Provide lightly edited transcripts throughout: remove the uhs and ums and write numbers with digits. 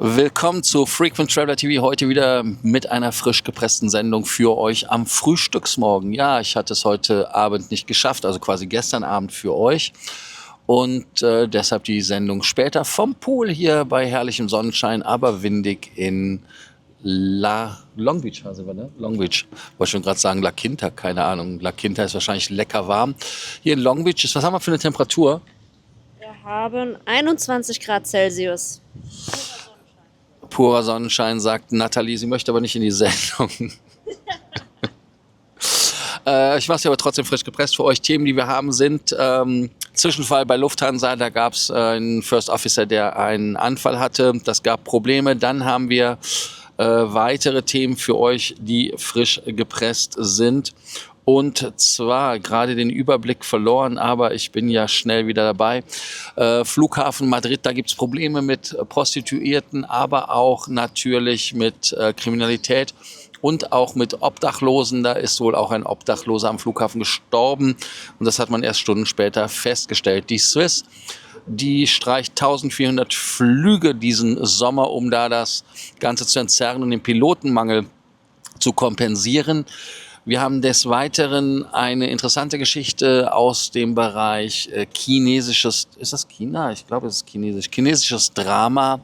Willkommen zu Frequent Traveler TV, heute wieder mit einer frisch gepressten Sendung für euch am Frühstücksmorgen. Ja, ich hatte es heute Abend nicht geschafft, also quasi gestern Abend für euch. Und deshalb die Sendung später vom Pool hier bei herrlichem Sonnenschein, aber windig in Long Beach, also, ne? Long Beach. Wollte schon gerade sagen La Quinta, keine Ahnung. La Quinta ist wahrscheinlich lecker warm. Hier in Long Beach was haben wir für eine Temperatur? Wir haben 21 Grad Celsius. Purer Sonnenschein, sagt Nathalie. Sie möchte aber nicht in die Sendung. Ich mache sie aber trotzdem frisch gepresst für euch. Themen, die wir haben, sind Zwischenfall bei Lufthansa. Da gab es einen First Officer, der einen Anfall hatte. Das gab Probleme. Dann haben wir weitere Themen für euch, die frisch gepresst sind. Und zwar gerade den Überblick verloren, aber ich bin ja schnell wieder dabei. Flughafen Madrid, da gibt's Probleme mit Prostituierten, aber auch natürlich mit Kriminalität und auch mit Obdachlosen. Da ist wohl auch ein Obdachloser am Flughafen gestorben und das hat man erst Stunden später festgestellt. Die Swiss, die streicht 1400 Flüge diesen Sommer, um da das Ganze zu entzerren und den Pilotenmangel zu kompensieren. Wir haben des Weiteren eine interessante Geschichte aus dem Bereich chinesisches, ist das China? Ich glaube, es ist chinesisch. Chinesisches Drama.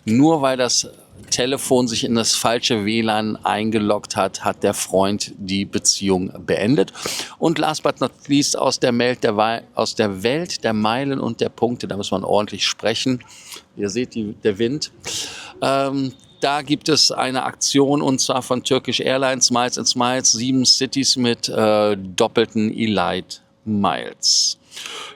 Nur weil das Telefon sich in das falsche WLAN eingeloggt hat, hat der Freund die Beziehung beendet. Und last but not least aus der Welt der Meilen und der Punkte, da muss man ordentlich sprechen. Ihr seht der Wind. Da gibt es eine Aktion und zwar von Turkish Airlines, Miles and Smiles, 7 Cities mit doppelten Elite Miles.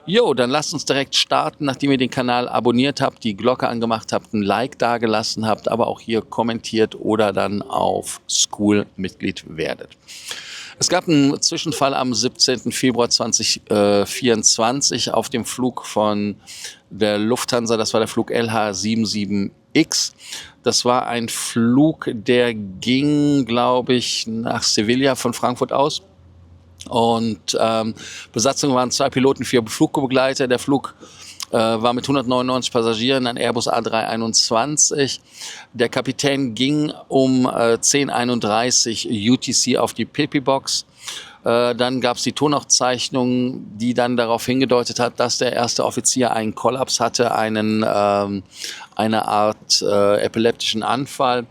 Jo, dann lasst uns direkt starten, nachdem ihr den Kanal abonniert habt, die Glocke angemacht habt, ein Like dagelassen habt, aber auch hier kommentiert oder dann auf School Mitglied werdet. Es gab einen Zwischenfall am 17. Februar 2024 auf dem Flug von der Lufthansa, das war der Flug LH77X. Das war ein Flug, der ging, glaube ich, nach Sevilla von Frankfurt aus. Und Besatzung waren 2 Piloten, 4 Flugbegleiter. Der Flug war mit 199 Passagieren, ein Airbus A321. Der Kapitän ging um 10:31 UTC auf die Pipi-Box. Dann gab es die Tonaufzeichnung, die dann darauf hingedeutet hat, dass der erste Offizier einen Kollaps hatte, eine Art epileptischen Anfall.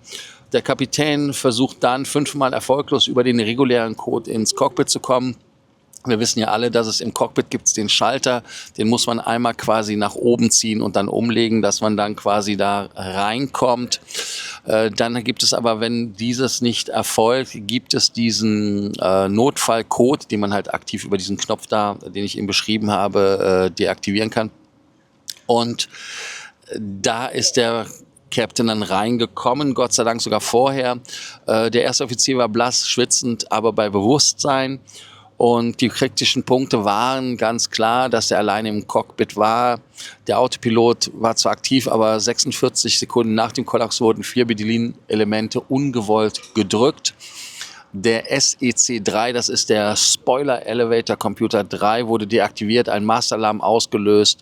Der Kapitän versucht dann 5-mal erfolglos über den regulären Code ins Cockpit zu kommen. Wir wissen ja alle, dass es im Cockpit gibt den Schalter, den muss man einmal quasi nach oben ziehen und dann umlegen, dass man dann quasi da reinkommt. Dann gibt es aber, wenn dieses nicht erfolgt, gibt es diesen Notfallcode, den man halt aktiv über diesen Knopf da, den ich eben beschrieben habe, deaktivieren kann. Und da ist der Captain dann reingekommen, Gott sei Dank sogar vorher. Der erste Offizier war blass, schwitzend, aber bei Bewusstsein. Und die kritischen Punkte waren ganz klar, dass er alleine im Cockpit war. Der Autopilot war zwar aktiv, aber 46 Sekunden nach dem Kollaps wurden 4 Bedienelemente ungewollt gedrückt. Der SEC3, das ist der Spoiler Elevator Computer 3, wurde deaktiviert, ein Masteralarm ausgelöst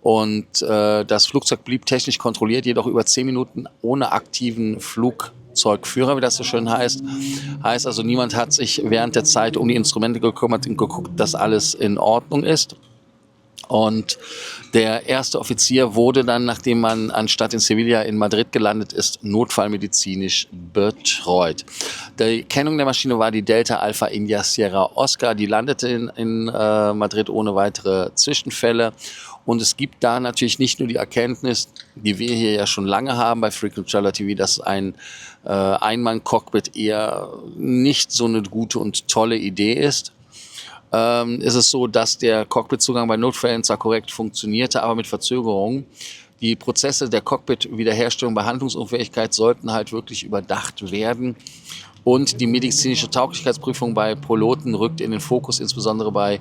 und das Flugzeug blieb technisch kontrolliert, jedoch über 10 Minuten ohne aktiven Flugzeugführer, wie das so schön heißt. Heißt also, niemand hat sich während der Zeit um die Instrumente gekümmert und geguckt, dass alles in Ordnung ist. Und der erste Offizier wurde dann, nachdem man anstatt in Sevilla in Madrid gelandet ist, notfallmedizinisch betreut. Die Kennung der Maschine war die Delta Alpha India Sierra Oscar. Die landete in Madrid ohne weitere Zwischenfälle. Und es gibt da natürlich nicht nur die Erkenntnis, die wir hier ja schon lange haben bei Frequent Traveler TV, dass ein Einmann-Cockpit eher nicht so eine gute und tolle Idee ist. Ist es so, dass der Cockpitzugang bei Notfällen zwar korrekt funktionierte, aber mit Verzögerung. Die Prozesse der Cockpit-Wiederherstellung bei Handlungsunfähigkeit sollten halt wirklich überdacht werden. Und die medizinische Tauglichkeitsprüfung bei Piloten rückt in den Fokus, insbesondere bei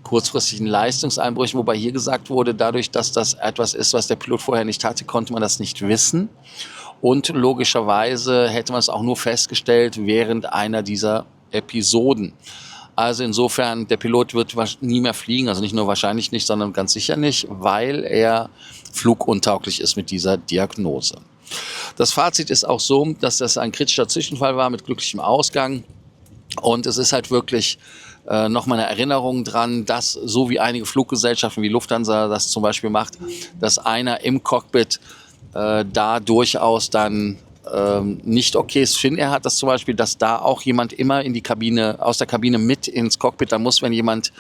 kurzfristigen Leistungseinbrüchen, wobei hier gesagt wurde, dadurch, dass das etwas ist, was der Pilot vorher nicht hatte, konnte man das nicht wissen. Und logischerweise hätte man es auch nur festgestellt während einer dieser Episoden. Also insofern, der Pilot wird nie mehr fliegen, also nicht nur wahrscheinlich nicht, sondern ganz sicher nicht, weil er fluguntauglich ist mit dieser Diagnose. Das Fazit ist auch so, dass das ein kritischer Zwischenfall war mit glücklichem Ausgang. Und es ist halt wirklich nochmal eine Erinnerung dran, dass so wie einige Fluggesellschaften wie Lufthansa das zum Beispiel macht, dass einer im Cockpit da durchaus dann nicht okay ist. Finnair hat das zum Beispiel, dass da auch jemand immer in die Kabine, aus der Kabine mit ins Cockpit dann muss, wenn jemand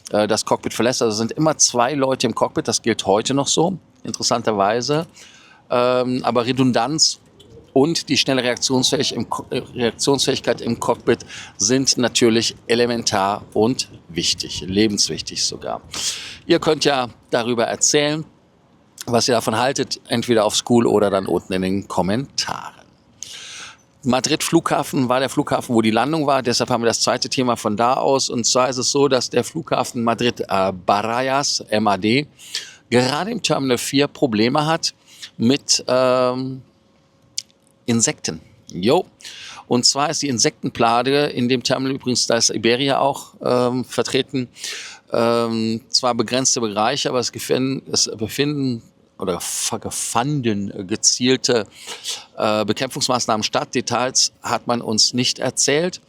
das Cockpit verlässt. Also sind immer 2 Leute im Cockpit, das gilt heute noch so, interessanterweise. Aber Redundanz und die schnelle Reaktionsfähigkeit im Cockpit sind natürlich elementar und wichtig, lebenswichtig sogar. Ihr könnt ja darüber erzählen, was ihr davon haltet, entweder auf School oder dann unten in den Kommentaren. Madrid Flughafen war der Flughafen, wo die Landung war. Deshalb haben wir das zweite Thema von da aus. Und zwar ist es so, dass der Flughafen Madrid Barajas, MAD, gerade im Terminal 4 Probleme hat mit Insekten. Jo. Und zwar ist die Insektenplage in dem Terminal übrigens, da ist Iberia auch vertreten, zwar begrenzte Bereiche, aber es befinden gezielte Bekämpfungsmaßnahmen statt. Details hat man uns nicht erzählt.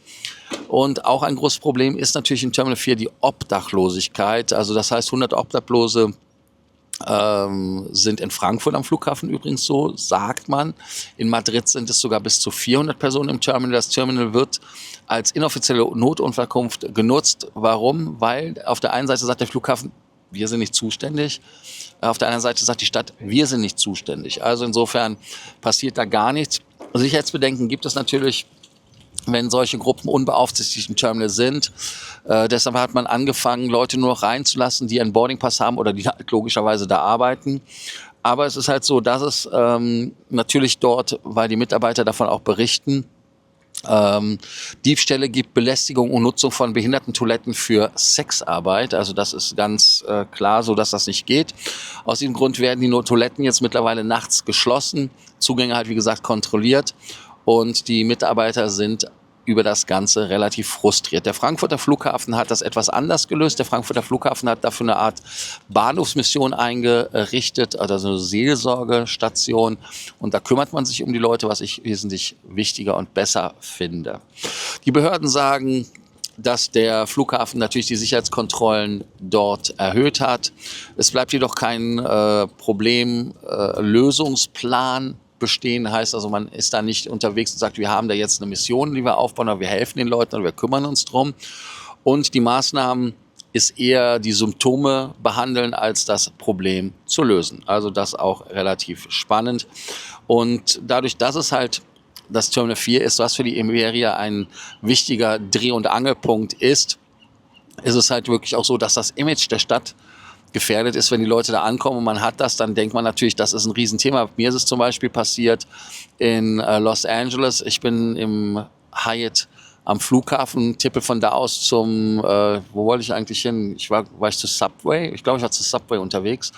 Und auch ein großes Problem ist natürlich im Terminal 4 die Obdachlosigkeit. Also das heißt, 100 Obdachlose sind in Frankfurt am Flughafen übrigens so, sagt man. In Madrid sind es sogar bis zu 400 Personen im Terminal. Das Terminal wird als inoffizielle Notunterkunft genutzt. Warum? Weil auf der einen Seite sagt der Flughafen, wir sind nicht zuständig. Auf der anderen Seite sagt die Stadt, wir sind nicht zuständig. Also insofern passiert da gar nichts. Sicherheitsbedenken gibt es natürlich, wenn solche Gruppen unbeaufsichtigt im Terminal sind. Deshalb hat man angefangen, Leute nur noch reinzulassen, die einen Boardingpass haben oder die halt logischerweise da arbeiten. Aber es ist halt so, dass es natürlich dort, weil die Mitarbeiter davon auch berichten, Diebstähle gibt, Belästigung und Nutzung von Behindertentoiletten für Sexarbeit. Also das ist ganz klar so, dass das nicht geht. Aus diesem Grund werden die Toiletten jetzt mittlerweile nachts geschlossen. Zugänge halt, wie gesagt, kontrolliert. Und die Mitarbeiter sind über das Ganze relativ frustriert. Der Frankfurter Flughafen hat das etwas anders gelöst. Der Frankfurter Flughafen hat dafür eine Art Bahnhofsmission eingerichtet, also eine Seelsorgestation. Und da kümmert man sich um die Leute, was ich wesentlich wichtiger und besser finde. Die Behörden sagen, dass der Flughafen natürlich die Sicherheitskontrollen dort erhöht hat. Es bleibt jedoch kein Problemlösungsplan bestehen, heißt also, man ist da nicht unterwegs und sagt, wir haben da jetzt eine Mission, die wir aufbauen, aber wir helfen den Leuten und wir kümmern uns drum. Und die Maßnahmen ist eher die Symptome behandeln, als das Problem zu lösen. Also das auch relativ spannend. Und dadurch, dass es halt das Terminal 4 ist, was für die Iberia ein wichtiger Dreh- und Angelpunkt ist es halt wirklich auch so, dass das Image der Stadt gefährdet ist, wenn die Leute da ankommen und man hat das, dann denkt man natürlich, das ist ein Riesenthema. Mir ist es zum Beispiel passiert in Los Angeles. Ich bin im Hyatt am Flughafen, tippe von da aus zum, wo wollte ich eigentlich hin? War ich zu Subway? Ich glaube, ich war zu Subway unterwegs.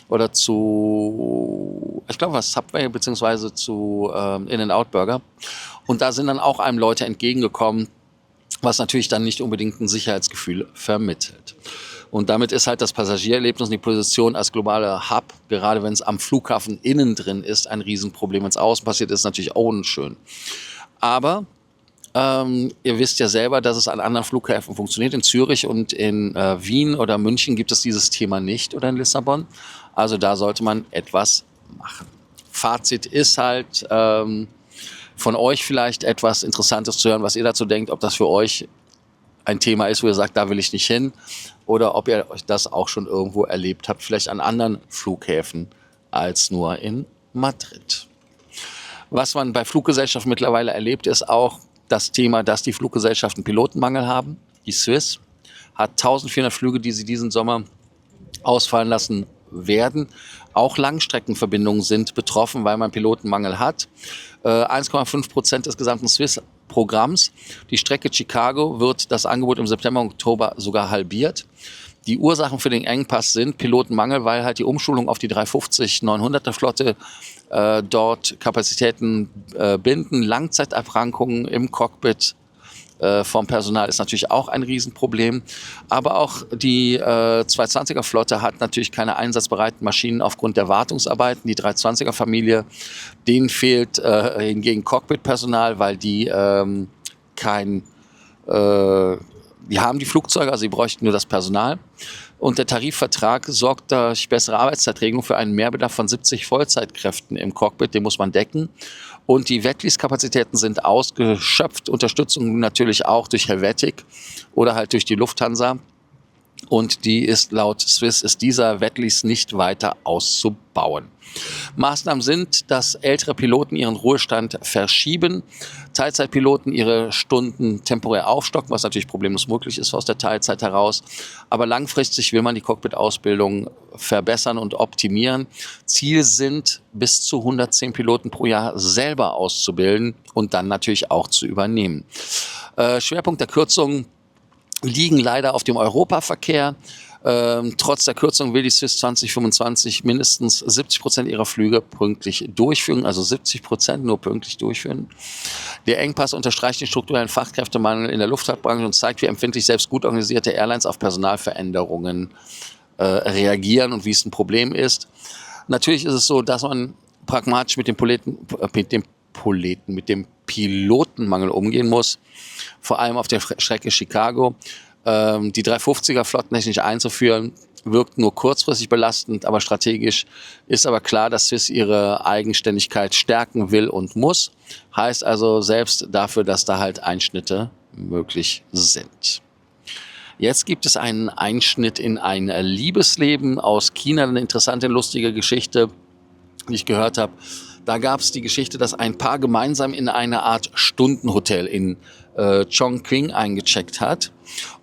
Oder ich glaube, war Subway beziehungsweise zu In-N-Out Burger. Und da sind dann auch einem Leute entgegengekommen, was natürlich dann nicht unbedingt ein Sicherheitsgefühl vermittelt. Und damit ist halt das Passagiererlebnis und die Position als globaler Hub, gerade wenn es am Flughafen innen drin ist, ein Riesenproblem. Wenn es außen passiert, ist natürlich auch unschön. Aber ihr wisst ja selber, dass es an anderen Flughäfen funktioniert. In Zürich und in Wien oder München gibt es dieses Thema nicht oder in Lissabon. Also da sollte man etwas machen. Fazit ist halt von euch vielleicht etwas Interessantes zu hören, was ihr dazu denkt, ob das für euch ein Thema ist, wo ihr sagt, da will ich nicht hin. Oder ob ihr euch das auch schon irgendwo erlebt habt, vielleicht an anderen Flughäfen als nur in Madrid. Was man bei Fluggesellschaften mittlerweile erlebt, ist auch das Thema, dass die Fluggesellschaften Pilotenmangel haben. Die Swiss hat 1400 Flüge, die sie diesen Sommer ausfallen lassen werden. Auch Langstreckenverbindungen sind betroffen, weil man Pilotenmangel hat. 1,5% des gesamten Swiss-Programms. Die Strecke Chicago wird das Angebot im September und Oktober sogar halbiert. Die Ursachen für den Engpass sind Pilotenmangel, weil halt die Umschulung auf die 350-900er Flotte dort Kapazitäten binden, Langzeiterkrankungen im Cockpit vom Personal ist natürlich auch ein Riesenproblem. Aber auch die 220er-Flotte hat natürlich keine einsatzbereiten Maschinen aufgrund der Wartungsarbeiten. Die 320er-Familie, denen fehlt hingegen Cockpit-Personal, weil die die haben die Flugzeuge, also sie bräuchten nur das Personal. Und der Tarifvertrag sorgt durch bessere Arbeitszeitregelung für einen Mehrbedarf von 70 Vollzeitkräften im Cockpit, den muss man decken. Und die Wetlease-Kapazitäten sind ausgeschöpft, Unterstützung natürlich auch durch Helvetic oder halt durch die Lufthansa. Und die ist laut Swiss, ist dieser Wetlease nicht weiter auszubauen. Maßnahmen sind, dass ältere Piloten ihren Ruhestand verschieben, Teilzeitpiloten ihre Stunden temporär aufstocken, was natürlich problemlos möglich ist aus der Teilzeit heraus. Aber langfristig will man die Cockpit-Ausbildung verbessern und optimieren. Ziel sind, bis zu 110 Piloten pro Jahr selber auszubilden und dann natürlich auch zu übernehmen. Schwerpunkt der Kürzungen liegen leider auf dem Europaverkehr. Trotz der Kürzung will die Swiss 2025 mindestens 70% ihrer Flüge pünktlich durchführen, also 70% nur pünktlich durchführen. Der Engpass unterstreicht den strukturellen Fachkräftemangel in der Luftfahrtbranche und zeigt, wie empfindlich selbst gut organisierte Airlines auf Personalveränderungen reagieren und wie es ein Problem ist. Natürlich ist es so, dass man pragmatisch mit dem Pilotenmangel umgehen muss, vor allem auf der Strecke Chicago. Die 350er flottentechnisch einzuführen, wirkt nur kurzfristig belastend, aber strategisch ist aber klar, dass Swiss ihre Eigenständigkeit stärken will und muss. Heißt also selbst dafür, dass da halt Einschnitte möglich sind. Jetzt gibt es einen Einschnitt in ein Liebesleben aus China, eine interessante, lustige Geschichte, die ich gehört habe. Da gab es die Geschichte, dass ein Paar gemeinsam in eine Art Stundenhotel in Chongqing eingecheckt hat.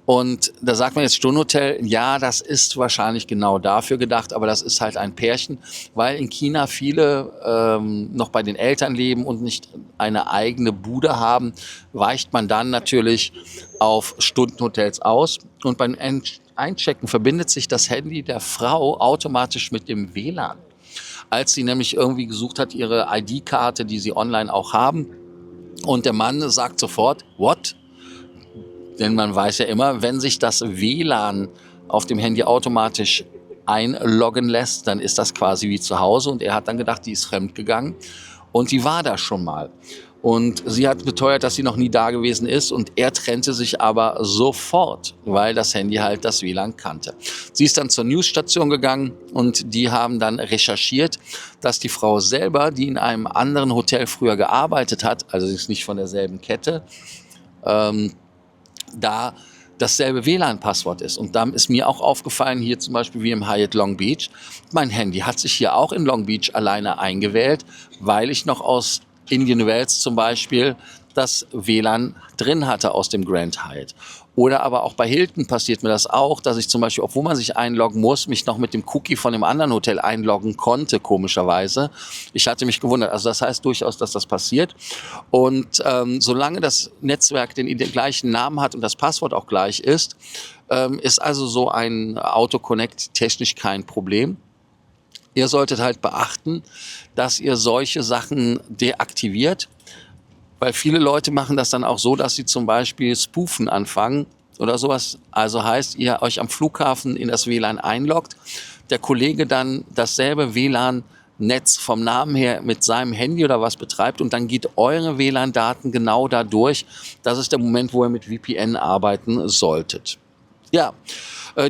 Und da sagt man jetzt Stundenhotel, ja, das ist wahrscheinlich genau dafür gedacht, aber das ist halt ein Pärchen, weil in China viele noch bei den Eltern leben und nicht eine eigene Bude haben, weicht man dann natürlich auf Stundenhotels aus. Und beim Einchecken verbindet sich das Handy der Frau automatisch mit dem WLAN. Als sie nämlich irgendwie gesucht hat, ihre ID-Karte, die sie online auch haben. Und der Mann sagt sofort, what? Denn man weiß ja immer, wenn sich das WLAN auf dem Handy automatisch einloggen lässt, dann ist das quasi wie zu Hause. Und er hat dann gedacht, die ist fremdgegangen. Und die war da schon mal. Und sie hat beteuert, dass sie noch nie da gewesen ist. Und er trennte sich aber sofort, weil das Handy halt das WLAN kannte. Sie ist dann zur Newsstation gegangen und die haben dann recherchiert, dass die Frau selber, die in einem anderen Hotel früher gearbeitet hat, also sie ist nicht von derselben Kette, da dasselbe WLAN-Passwort ist. Und dann ist mir auch aufgefallen, hier zum Beispiel wie im Hyatt Long Beach, mein Handy hat sich hier auch in Long Beach alleine eingewählt, weil ich noch aus Indian Wells zum Beispiel das WLAN drin hatte aus dem Grand Hyatt. Oder aber auch bei Hilton passiert mir das auch, dass ich zum Beispiel, obwohl man sich einloggen muss, mich noch mit dem Cookie von dem anderen Hotel einloggen konnte, komischerweise. Ich hatte mich gewundert. Also das heißt durchaus, dass das passiert. Und solange das Netzwerk den gleichen Namen hat und das Passwort auch gleich ist also so ein Auto-Connect technisch kein Problem. Ihr solltet halt beachten, dass ihr solche Sachen deaktiviert, weil viele Leute machen das dann auch so, dass sie zum Beispiel Spoofen anfangen oder sowas. Also heißt, ihr euch am Flughafen in das WLAN einloggt, der Kollege dann dasselbe WLAN-Netz vom Namen her mit seinem Handy oder was betreibt und dann geht eure WLAN-Daten genau da durch. Das ist der Moment, wo ihr mit VPN arbeiten solltet. Ja,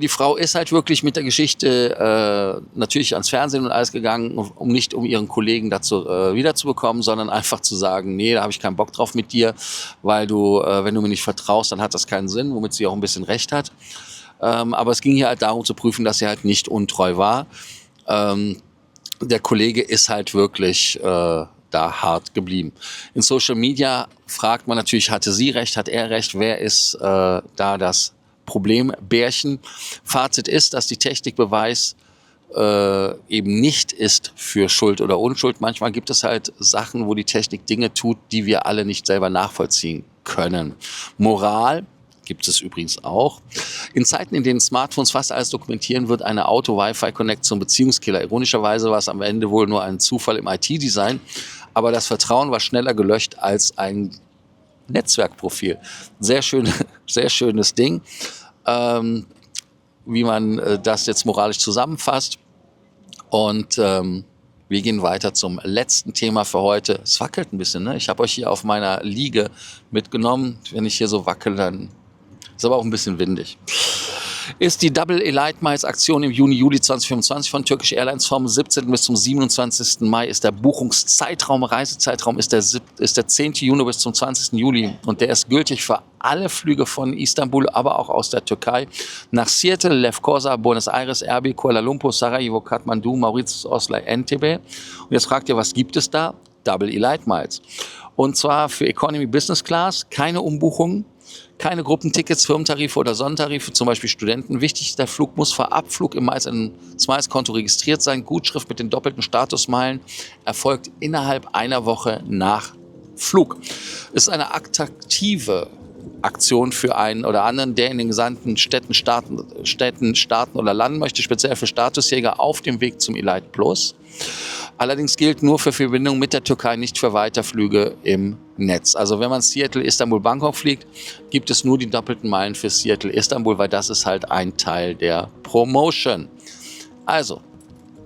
die Frau ist halt wirklich mit der Geschichte natürlich ans Fernsehen und alles gegangen, um nicht ihren Kollegen dazu wiederzubekommen, sondern einfach zu sagen, nee, da habe ich keinen Bock drauf mit dir, weil du, wenn du mir nicht vertraust, dann hat das keinen Sinn, womit sie auch ein bisschen recht hat. Aber es ging hier halt darum zu prüfen, dass sie halt nicht untreu war. Der Kollege ist halt wirklich da hart geblieben. In Social Media fragt man natürlich, hatte sie recht, hat er recht, wer ist da das Problembärchen. Fazit ist, dass die Technikbeweis eben nicht ist für Schuld oder Unschuld. Manchmal gibt es halt Sachen, wo die Technik Dinge tut, die wir alle nicht selber nachvollziehen können. Moral gibt es übrigens auch. In Zeiten, in denen Smartphones fast alles dokumentieren, wird eine Auto-Wi-Fi-Connect zum Beziehungskiller. Ironischerweise war es am Ende wohl nur ein Zufall im IT-Design, aber das Vertrauen war schneller gelöscht als ein Netzwerkprofil. Sehr schön, sehr schönes Ding. Wie man das jetzt moralisch zusammenfasst. Und wir gehen weiter zum letzten Thema für heute. Es wackelt ein bisschen, ne? Ich habe euch hier auf meiner Liege mitgenommen. Wenn ich hier so wackel, dann ist aber auch ein bisschen windig. Ist die Double Elite Miles Aktion im Juni, Juli 2025 von Turkish Airlines vom 17. bis zum 27. Mai ist der Buchungszeitraum, Reisezeitraum ist der 10. Juni bis zum 20. Juli und der ist gültig für alle Flüge von Istanbul, aber auch aus der Türkei nach Seattle, Lefkosa, Buenos Aires, Erbil, Kuala Lumpur, Sarajevo, Kathmandu, Mauritius, Oslo, Entebbe. Und jetzt fragt ihr, was gibt es da? Double Elite Miles. Und zwar für Economy Business Class, keine Umbuchungen. Keine Gruppentickets, Firmentarife oder Sondertarife, zum Beispiel Studenten. Wichtig, der Flug muss vor Abflug im Miles-Konto registriert sein. Gutschrift mit den doppelten Statusmeilen erfolgt innerhalb einer Woche nach Flug. Ist eine attraktive Aktion für einen oder anderen, der in den gesandten Städten starten oder landen möchte, speziell für Statusjäger auf dem Weg zum Elite Plus. Allerdings gilt nur für Verbindungen mit der Türkei, nicht für Weiterflüge im Netz. Also wenn man Seattle, Istanbul, Bangkok fliegt, gibt es nur die doppelten Meilen für Seattle, Istanbul, weil das ist halt ein Teil der Promotion. Also,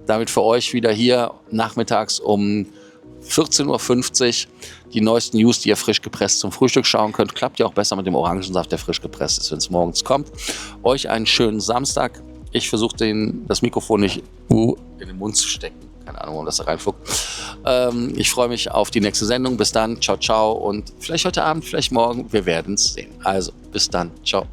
damit für euch wieder hier nachmittags um 14.50 Uhr die neuesten News, die ihr frisch gepresst zum Frühstück schauen könnt. Klappt ja auch besser mit dem Orangensaft, der frisch gepresst ist, wenn es morgens kommt. Euch einen schönen Samstag. Ich versuche das Mikrofon nicht in den Mund zu stecken. Keine Ahnung, warum das da reinfluckt. Ich freue mich auf die nächste Sendung. Bis dann. Ciao, ciao. Und vielleicht heute Abend, vielleicht morgen. Wir werden es sehen. Also, bis dann. Ciao.